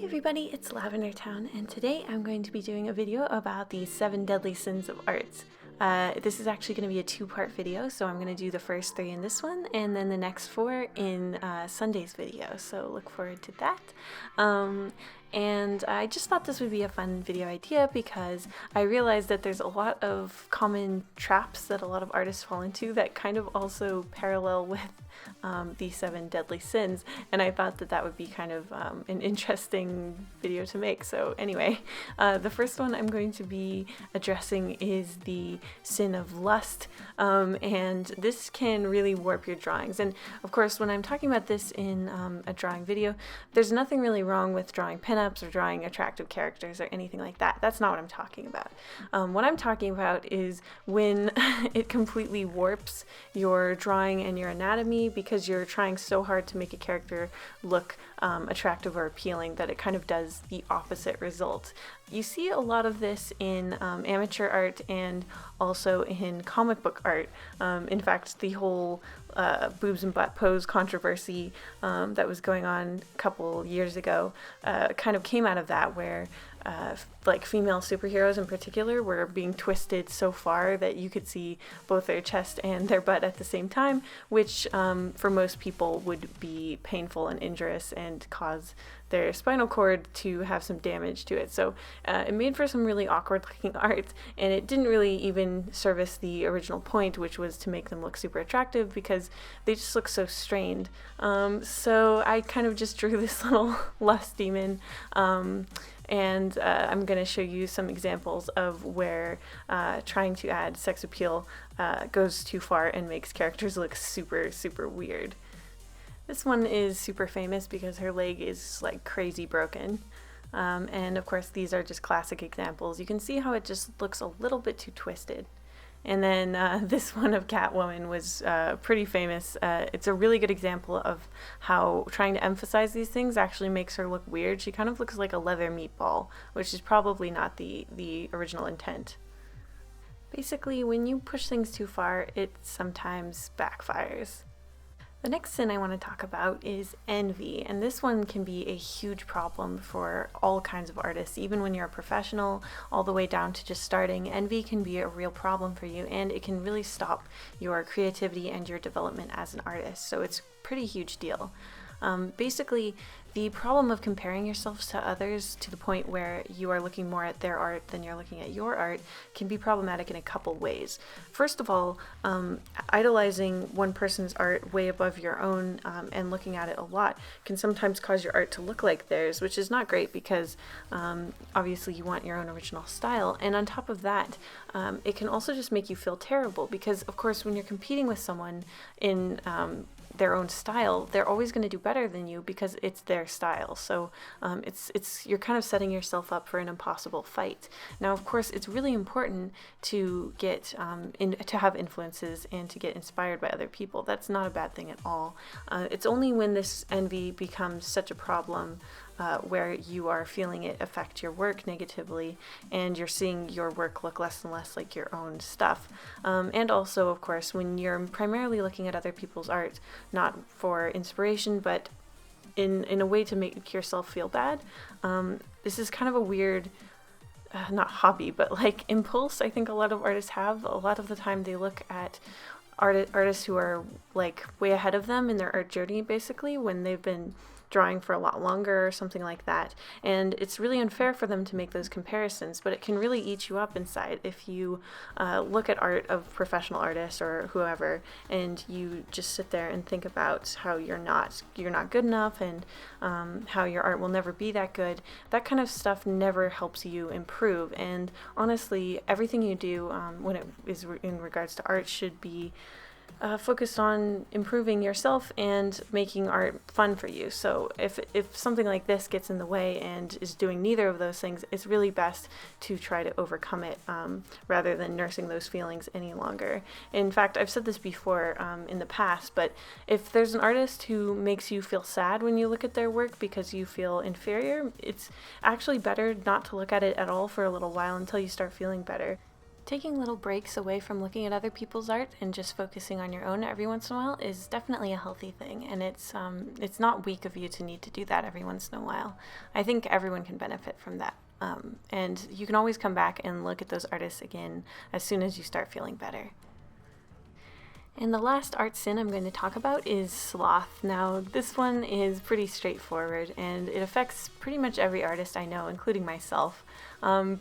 Hey everybody, it's Lavender Town, and today I'm going to be doing a video about the 7 deadly sins of art. This is actually going to be a two-part video, so I'm going to do the first 3 in this one, and then the next 4 in Sunday's video, so look forward to that. And I just thought this would be a fun video idea because I realized that there's a lot of common traps that a lot of artists fall into that kind of also parallel with the 7 deadly sins, and I thought that that would be kind of an interesting video to make. So anyway, the first one I'm going to be addressing is the sin of lust, and this can really warp your drawings. And of course, when I'm talking about this in a drawing video, there's nothing really wrong with drawing pinups or drawing attractive characters or anything like that. That's not what I'm talking about. What I'm talking about is when it completely warps your drawing and your anatomy because you're trying so hard to make a character look attractive or appealing that it kind of does the opposite result. You see a lot of this in amateur art and also in comic book art. In fact, the whole boobs and butt pose controversy that was going on a couple years ago kind of came out of that, where like female superheroes in particular were being twisted so far that you could see both their chest and their butt at the same time, which for most people would be painful and injurious and cause their spinal cord to have some damage to it. So it made for some really awkward looking art, and it didn't really even service the original point, which was to make them look super attractive, because they just look so strained. So I kind of just drew this little lust demon, and I'm going to show you some examples of where trying to add sex appeal goes too far and makes characters look super, super weird. This one is super famous because her leg is like crazy broken. And of course, these are just classic examples. You can see how it just looks a little bit too twisted. And then this one of Catwoman was pretty famous. It's a really good example of how trying to emphasize these things actually makes her look weird. She kind of looks like a leather meatball, which is probably not the original intent. Basically, when you push things too far, it sometimes backfires. The next sin I want to talk about is envy, and this one can be a huge problem for all kinds of artists. Even when you're a professional, all the way down to just starting, envy can be a real problem for you, and it can really stop your creativity and your development as an artist. So it's a pretty huge deal. Basically, the problem of comparing yourself to others to the point where you are looking more at their art than you're looking at your art can be problematic in a couple ways. First of all, idolizing one person's art way above your own and looking at it a lot can sometimes cause your art to look like theirs, which is not great because obviously you want your own original style. And on top of that, it can also just make you feel terrible because, of course, when you're competing with someone in their own style, they're always going to do better than you because it's their style. So you're kind of setting yourself up for an impossible fight. Now, of course, it's really important to get to have influences and to get inspired by other people. That's not a bad thing at all. It's only when this envy becomes such a problem where you are feeling it affect your work negatively and you're seeing your work look less and less like your own stuff. And also, of course, when you're primarily looking at other people's art, not for inspiration, but in a way to make yourself feel bad. This is kind of a weird, not hobby, but like impulse I think a lot of artists have. A lot of the time they look at artists who are like way ahead of them in their art journey, basically, when they've been drawing for a lot longer or something like that, and it's really unfair for them to make those comparisons, but it can really eat you up inside if you look at art of professional artists or whoever and you just sit there and think about how you're not good enough and how your art will never be that good. That kind of stuff never helps you improve, and honestly, everything you do when it is in regards to art should be focused on improving yourself and making art fun for you. So if something like this gets in the way and is doing neither of those things, it's really best to try to overcome it rather than nursing those feelings any longer. In fact, I've said this before in the past, but if there's an artist who makes you feel sad when you look at their work because you feel inferior, it's actually better not to look at it at all for a little while until you start feeling better. Taking little breaks away from looking at other people's art and just focusing on your own every once in a while is definitely a healthy thing, and it's not weak of you to need to do that every once in a while. I think everyone can benefit from that. And you can always come back and look at those artists again as soon as you start feeling better. And the last art sin I'm going to talk about is sloth. Now, this one is pretty straightforward, and it affects pretty much every artist I know, including myself.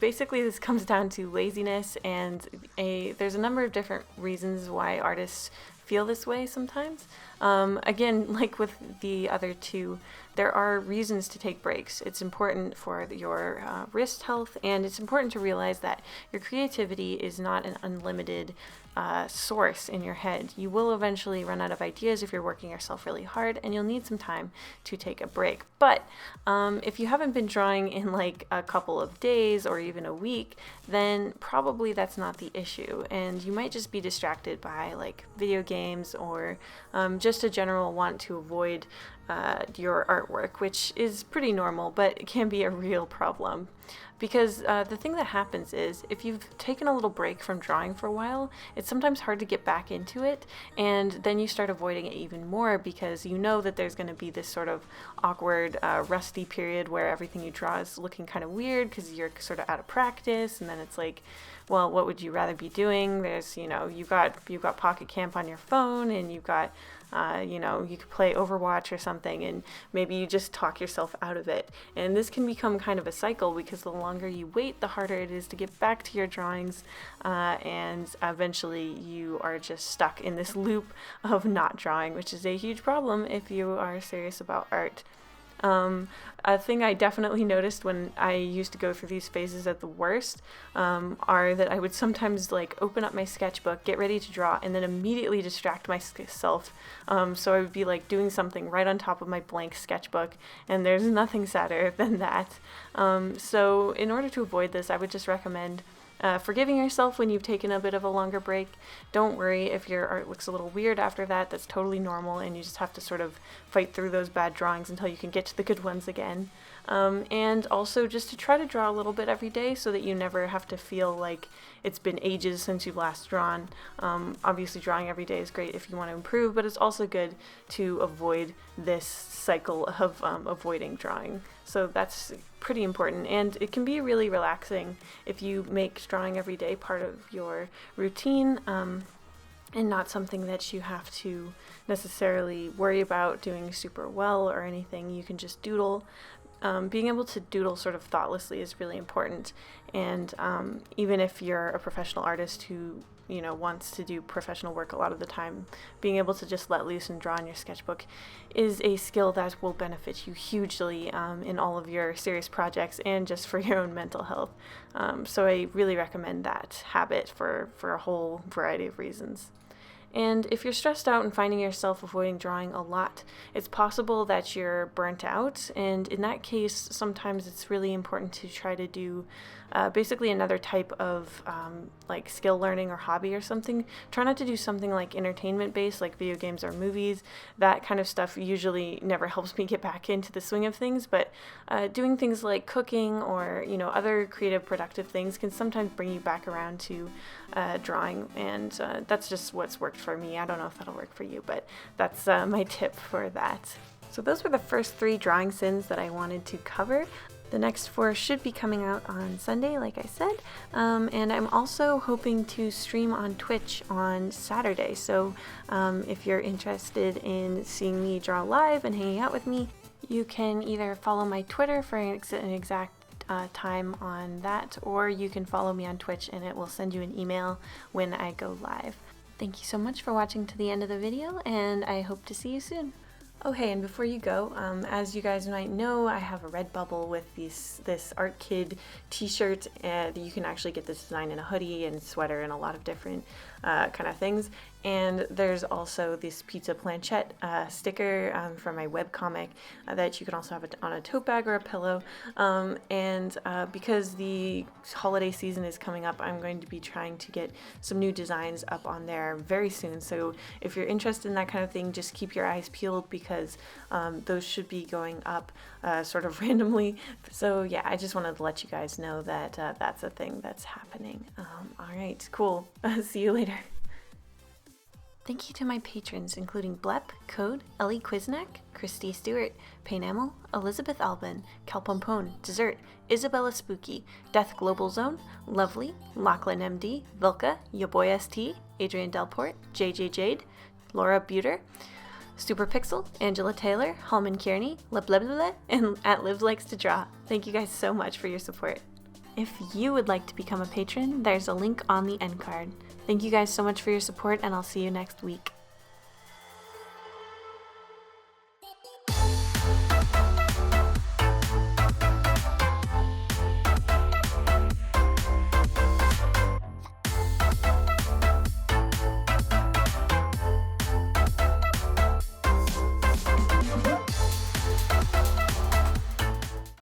Basically, this comes down to laziness, and there's a number of different reasons why artists feel this way sometimes. Again, like with the other two, there are reasons to take breaks. It's important for your wrist health, and it's important to realize that your creativity is not an unlimited source in your head. You will eventually run out of ideas if you're working yourself really hard, and you'll need some time to take a break. But if you haven't been drawing in like a couple of days or even a week, then probably that's not the issue, and you might just be distracted by like video games or just a general want to avoid your artwork, which is pretty normal, but it can be a real problem. Because the thing that happens is, if you've taken a little break from drawing for a while, it's sometimes hard to get back into it, and then you start avoiding it even more because you know that there's going to be this sort of awkward, rusty period where everything you draw is looking kind of weird because you're sort of out of practice, and then it's like, well, what would you rather be doing? There's, you've got Pocket Camp on your phone, and you've got you could play Overwatch or something, and maybe you just talk yourself out of it. And this can become kind of a cycle because the longer you wait, the harder it is to get back to your drawings, and eventually you are just stuck in this loop of not drawing, which is a huge problem if you are serious about art. A thing I definitely noticed when I used to go through these phases at the worst are that I would sometimes like open up my sketchbook, get ready to draw, and then immediately distract myself. So I would be like doing something right on top of my blank sketchbook, and there's nothing sadder than that. So in order to avoid this, I would just recommend forgiving yourself when you've taken a bit of a longer break. Don't worry if your art looks a little weird after that. That's totally normal, and you just have to sort of fight through those bad drawings until you can get to the good ones again. And also just to try to draw a little bit every day so that you never have to feel like it's been ages since you've last drawn. Obviously drawing every day is great if you want to improve, but it's also good to avoid this cycle of avoiding drawing. So that's pretty important, and it can be really relaxing if you make drawing every day part of your routine, and not something that you have to necessarily worry about doing super well or anything. You can just doodle. Being able to doodle sort of thoughtlessly is really important, and even if you're a professional artist who wants to do professional work a lot of the time, being able to just let loose and draw in your sketchbook is a skill that will benefit you hugely in all of your serious projects and just for your own mental health. So I really recommend that habit for a whole variety of reasons. And if you're stressed out and finding yourself avoiding drawing a lot, it's possible that you're burnt out, and in that case, sometimes it's really important to try to do basically another type of like skill learning or hobby or something. Try not to do something like entertainment based, like video games or movies. That kind of stuff usually never helps me get back into the swing of things, but doing things like cooking or other creative productive things can sometimes bring you back around to drawing, and that's just what's worked for me. I don't know if that'll work for you, but that's my tip for that. So those were the first 3 drawing sins that I wanted to cover. The next 4 should be coming out on Sunday, like I said, and I'm also hoping to stream on Twitch on Saturday, so if you're interested in seeing me draw live and hanging out with me, you can either follow my Twitter for an exact time on that, or you can follow me on Twitch and it will send you an email when I go live. Thank you so much for watching to the end of the video, and I hope to see you soon. Oh hey, and before you go, as you guys might know, I have a Redbubble with this Art Kid t-shirt, and you can actually get this design in a hoodie and sweater and a lot of different kind of things. And there's also this pizza planchette sticker for my webcomic that you can also have on a tote bag or a pillow. And because the holiday season is coming up, I'm going to be trying to get some new designs up on there very soon. So if you're interested in that kind of thing, just keep your eyes peeled, because those should be going up sort of randomly. So yeah, I just wanted to let you guys know that that's a thing that's happening. All right, cool. See you later. Thank you to my patrons, including Blep, Code, Ellie Quiznak, Christy Stewart, Painamel, Elizabeth Albin, Calpompone, Dessert, Isabella Spooky, Death Global Zone, Lovely, Lachlan MD, Vilka, Yoboy ST, Adrian Delport, JJ Jade, Laura Buter, Super Pixel, Angela Taylor, Hallman Kearney, Lebleble, and at Liv Likes to Draw. Thank you guys so much for your support. If you would like to become a patron, there's a link on the end card. Thank you guys so much for your support, and I'll see you next week.